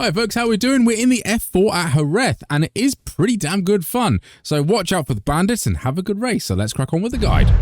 Alright folks, how we doing? We're in the F4 at Jerez, and it is pretty damn good fun. So watch out for the bandits and have a good race. So let's crack on with the guide.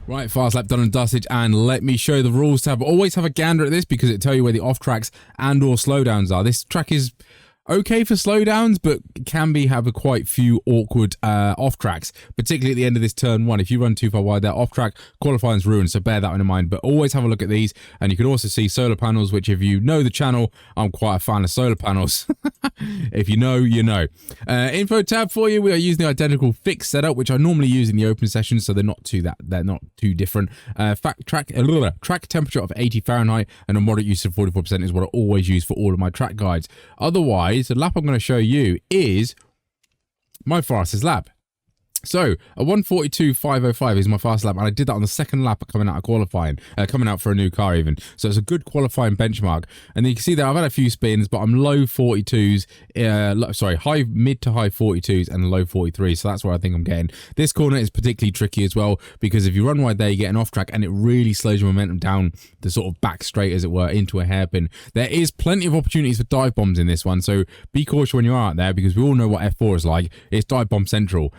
Right, fast lap done and dusted, and let me show you the rules tab. Always have a gander at this because it tells you where the off tracks and or slowdowns are. This track is okay for slowdowns, but can have a quite few awkward off tracks, particularly at the end of this turn one. If you run too far wide, that off track qualifying's ruined, so bear that in mind. But always have a look at these, and you can also see solar panels, which if you know the channel, I'm quite a fan of solar panels. If you know, you know. Info tab for you. We are using the identical fixed setup, which I normally use in the open session, so they're not too different. Track temperature of 80 Fahrenheit and a moderate use of 44% is what I always use for all of my track guides. Otherwise, the lap I'm going to show you is my fastest lap. So a 1:42.505 is my fast lap, and I did that on the second lap coming out of qualifying, coming out for a new car even. So it's a good qualifying benchmark. And you can see that I've had a few spins, but I'm low 42s, mid to high 42s and low 43s. So that's where I think I'm getting. This corner is particularly tricky as well, because if you run wide there, you get an off track, and it really slows your momentum down the sort of back straight, as it were, into a hairpin. There is plenty of opportunities for dive bombs in this one, so be cautious when you're out there, because we all know what F4 is like. It's dive bomb central.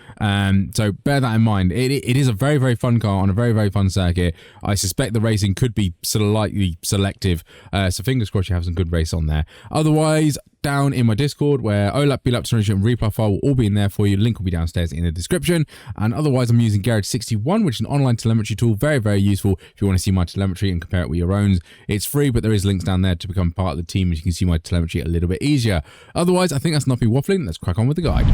So bear that in mind. It is a very, very fun car on a very, very fun circuit. I suspect the racing could be slightly selective. So fingers crossed you have some good race on there. Otherwise, down in my Discord, where OLAP, BLAP, Generation, and Replay file will all be in there for you. Link will be downstairs in the description. And otherwise, I'm using Garage61, which is an online telemetry tool. Very, very useful if you want to see my telemetry and compare it with your own. It's free, but there is links down there to become part of the team, and you can see my telemetry a little bit easier. Otherwise, I think that's not me waffling. Let's crack on with the guide.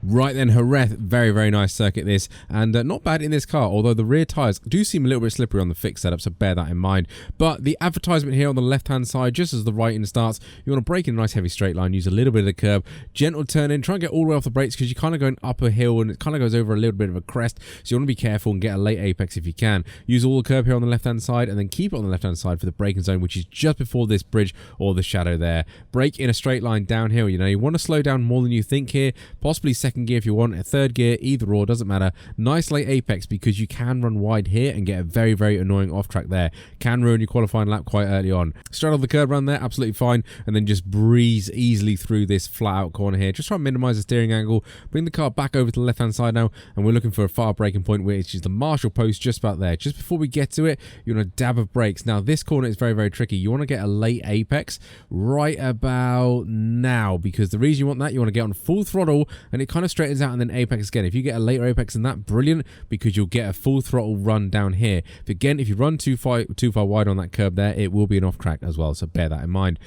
Right then, Jerez, very, very nice circuit this, and not bad in this car, although the rear tyres do seem a little bit slippery on the fixed setup, so bear that in mind. But the advertisement here on the left-hand side, just as the right-in starts, you want to brake in a nice heavy straight line, use a little bit of the curb, gentle turn in, try and get all the way off the brakes, because you're kind of going up a hill, and it kind of goes over a little bit of a crest, so you want to be careful and get a late apex if you can. Use all the curb here on the left-hand side, and then keep it on the left-hand side for the braking zone, which is just before this bridge or the shadow there. Brake in a straight line downhill. You want to slow down more than you think here, possibly second gear if you want, third gear, either or, doesn't matter. Nice late apex, because you can run wide here and get a very, very annoying off track there. Can ruin your qualifying lap quite early on. Straight off the curb run there, absolutely fine, and then just breeze easily through this flat out corner here. Just try and minimize the steering angle, bring the car back over to the left hand side now, and we're looking for a far braking point, which is the Marshall post just about there. Just before we get to it, you want a dab of brakes. Now this corner is very, very tricky. You want to get a late apex right about now, because the reason you want that, you want to get on full throttle and it kind of straightens out and then apex again. If you get a later apex than that, brilliant, because you'll get a full throttle run down here. But again, if you run too far wide on that curb there, it will be an off track as well, so bear that in mind.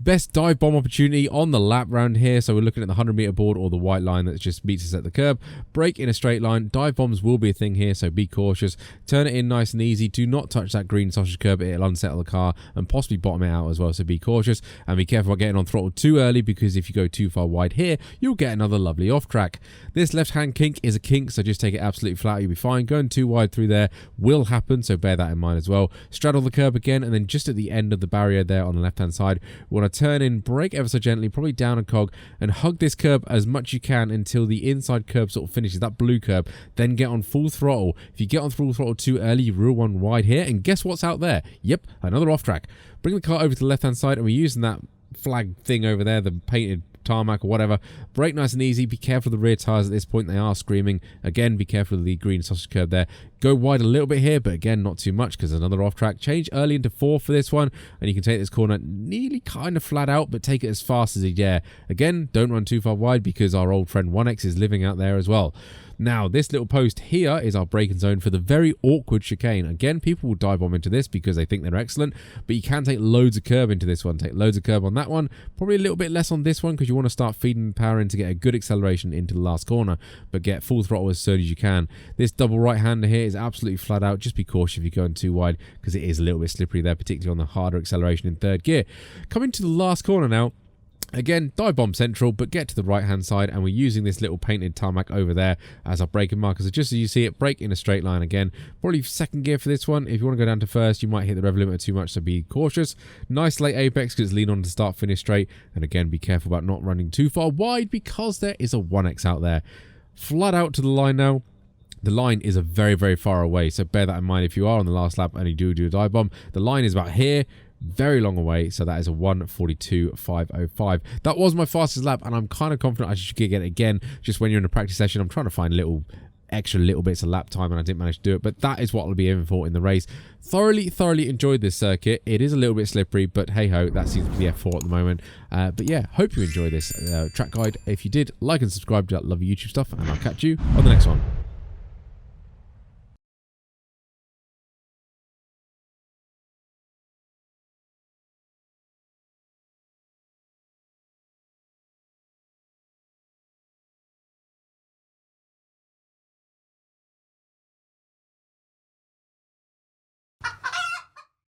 Best dive bomb opportunity on the lap round here. So we're looking at the 100-meter board or the white line that just meets us at the curb. Brake in a straight line. Dive bombs will be a thing here, so be cautious. Turn it in nice and easy. Do not touch that green sausage curb. It'll unsettle the car and possibly bottom it out as well, so be cautious. And be careful about getting on throttle too early, because if you go too far wide here, you'll get another lovely off track. This left-hand kink is a kink, so just take it absolutely flat. You'll be fine. Going too wide through there will happen, so bear that in mind as well. Straddle the curb again, and then just at the end of the barrier there on the left-hand side, we want to turn in, brake ever so gently, probably down a cog, and hug this curb as much you can until the inside curb sort of finishes, that blue curb. Then get on full throttle. If you get on full throttle too early, you rule one wide here, and guess what's out there? Yep, another off track. Bring the car over to the left-hand side, and we're using that flag thing over there, the painted tarmac or whatever. Brake nice and easy. Be careful of the rear tires at this point. They are screaming. Again, be careful of the green sausage curb there. Go wide a little bit here, but again, not too much, because another off track. Change early into 4 for this one, and you can take this corner nearly kind of flat out, but take it as fast as you dare. Again, don't run too far wide, because our old friend 1X is living out there as well. Now, this little post here is our braking zone for the very awkward chicane. Again, people will dive bomb into this because they think they're excellent, but you can take loads of curb into this one. Take loads of curb on that one. Probably a little bit less on this one, because you want to start feeding power in to get a good acceleration into the last corner, but get full throttle as soon as you can. This double right-hander here is absolutely flat out. Just be cautious if you're going too wide, because it is a little bit slippery there, particularly on the harder acceleration in third gear. Coming to the last corner now. Again, dive bomb central, but get to the right hand side, and we're using this little painted tarmac over there as our braking marker. So just as you see it, brake in a straight line again. Probably second gear for this one. If you want to go down to first, you might hit the rev limiter too much, so be cautious. Nice late apex, because it's lean on to start, finish straight. And again, be careful about not running too far wide, because there is a 1X out there. Flat out to the line now. The line is a very, very far away, so bear that in mind if you are on the last lap and you do a dive bomb. The line is about here. Very long away, so that is a 1:42.505. That was my fastest lap, and I'm kind of confident I should get it again. Just when you're in a practice session, I'm trying to find extra little bits of lap time, and I didn't manage to do it, but that is what I'll be aiming for in the race. Thoroughly enjoyed this circuit. It is a little bit slippery, but hey ho, that seems to be the F4 at the moment. But yeah, hope you enjoy this track guide. If you did, like and subscribe. I love YouTube stuff, and I'll catch you on the next one.